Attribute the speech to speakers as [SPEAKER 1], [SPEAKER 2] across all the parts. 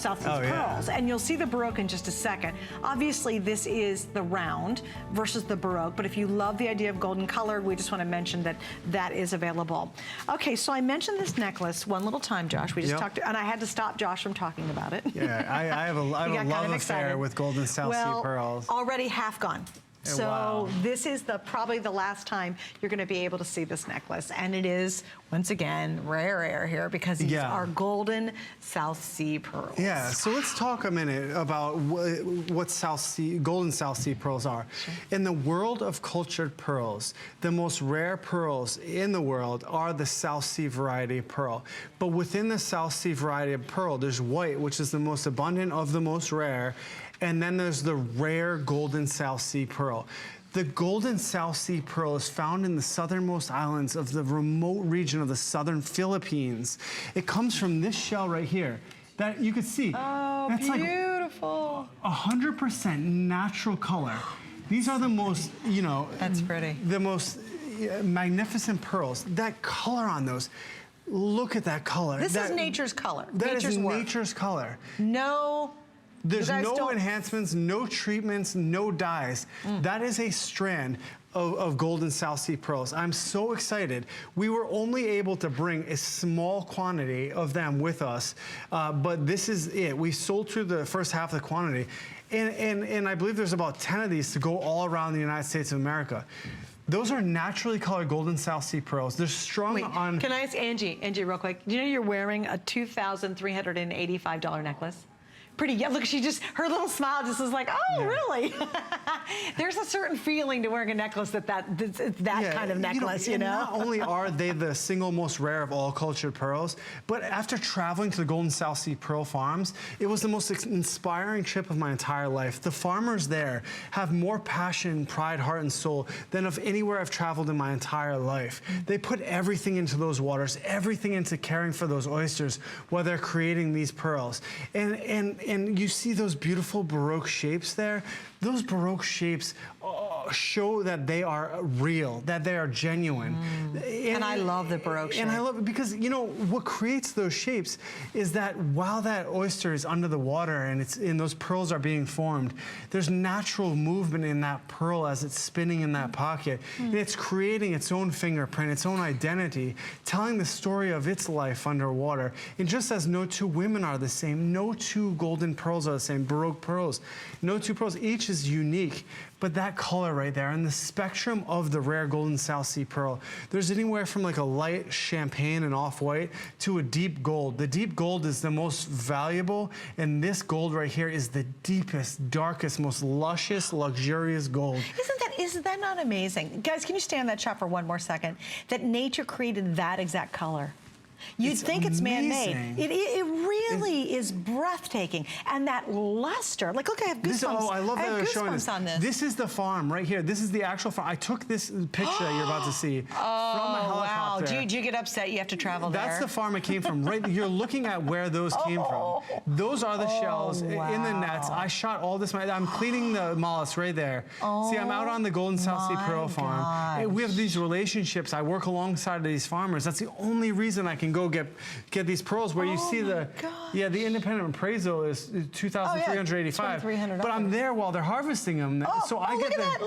[SPEAKER 1] South Sea pearls. And you'll see the Baroque in just a second. Obviously, this is the round versus the Baroque, but if you love the idea of golden color, we just want to mention that that is available. Okay, so I mentioned this necklace one little time, Josh. We just talked, and I had to stop Josh from talking about it.
[SPEAKER 2] Yeah, I have a love affair with golden South Sea pearls.
[SPEAKER 1] Already half gone. So this is probably the last time you're going to be able to see this necklace, and it is once again rare here because these are golden South Sea pearls.
[SPEAKER 2] Yeah. So let's talk a minute about what golden South Sea pearls are. Sure. In the world of cultured pearls, the most rare pearls in the world are the South Sea variety of pearl. But within the South Sea variety of pearl, there's white, which is the most abundant of the most rare. And then there's the rare golden South Sea pearl. The golden South Sea pearl is found in the southernmost islands of the remote region of the southern Philippines. It comes from this shell right here that you can see.
[SPEAKER 1] Oh,
[SPEAKER 2] that's
[SPEAKER 1] beautiful.
[SPEAKER 2] Like 100% natural color. These are the most, you know,
[SPEAKER 1] that's pretty.
[SPEAKER 2] The most magnificent pearls. That color on those. Look at that color.
[SPEAKER 1] This is nature's color.
[SPEAKER 2] That is nature's color. There's no enhancements, no treatments, no dyes. That is a strand of golden South Sea pearls. I'm so excited. We were only able to bring a small quantity of them with us, but this is it. We sold through the first half of the quantity, and I believe there's about 10 of these to go all around the United States of America. Those are naturally colored golden South Sea pearls. They're strung on...
[SPEAKER 1] Can I ask Angie real quick? Do you know you're wearing a $2,385 necklace? Pretty, look, her little smile just was like, oh, really? There's a certain feeling to wearing a necklace that's that kind of necklace, you know?
[SPEAKER 2] Not only are they the single most rare of all cultured pearls, but after traveling to the Golden South Sea Pearl Farms, it was the most inspiring trip of my entire life. The farmers there have more passion, pride, heart, and soul than of anywhere I've traveled in my entire life. They put everything into those waters, everything into caring for those oysters while they're creating these pearls. And you see those beautiful Baroque shapes there? Those Baroque shapes show that they are real, that they are genuine.
[SPEAKER 1] And I love the Baroque shape.
[SPEAKER 2] And I love it because, you know, what creates those shapes is that while that oyster is under the water and those pearls are being formed, there's natural movement in that pearl as it's spinning in that pocket. And it's creating its own fingerprint, its own identity, telling the story of its life underwater. And just as no two women are the same, no two golden pearls are the same, Baroque pearls, no two pearls, each is unique. But that color right there and the spectrum of the rare golden South Sea pearl, there's anywhere from like a light champagne and off-white to a deep gold. The deep gold is the most valuable, and this gold right here is the deepest, darkest, most luscious, luxurious gold.
[SPEAKER 1] Isn't that not amazing? Guys, can you stay on that shot for one more second? That nature created that exact color. You'd think it's man-made. It really is breathtaking. And that luster, like look, I have goosebumps.
[SPEAKER 2] I love that they're showing this.
[SPEAKER 1] On this.
[SPEAKER 2] This is the farm right here. This is the actual farm. I took this picture that you're about to see from a helicopter.
[SPEAKER 1] Wow, do you get upset you have to travel there?
[SPEAKER 2] That's the farm it came from. Right, you're looking at where those came from. Those are the shells in the nets. I shot all this. I'm cleaning the mollusks right there. See, I'm out on the Golden South Sea Pearl farm. We have these relationships. I work alongside these farmers. That's the only reason I can go get these pearls where you see the independent appraisal is $2,385. But I'm there while they're harvesting them. So I get
[SPEAKER 1] look at that.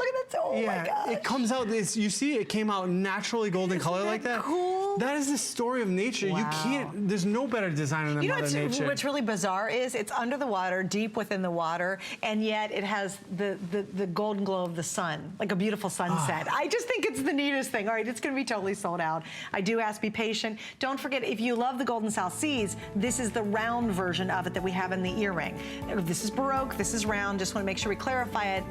[SPEAKER 1] Oh my gosh.
[SPEAKER 2] It comes out you see it came out naturally golden color like that.
[SPEAKER 1] Cool?
[SPEAKER 2] That is the story of nature. You can't, there's no better designer than Mother Nature.
[SPEAKER 1] What's really bizarre is it's under the water, deep within the water, and yet it has the golden glow of the sun, like a beautiful sunset. I just think it's the neatest thing. All right, it's gonna be totally sold out. I do ask, be patient. Don't forget, if you love the Golden South Seas, this is the round version of it that we have in the earring. This is Baroque, this is round. Just wanna make sure we clarify it.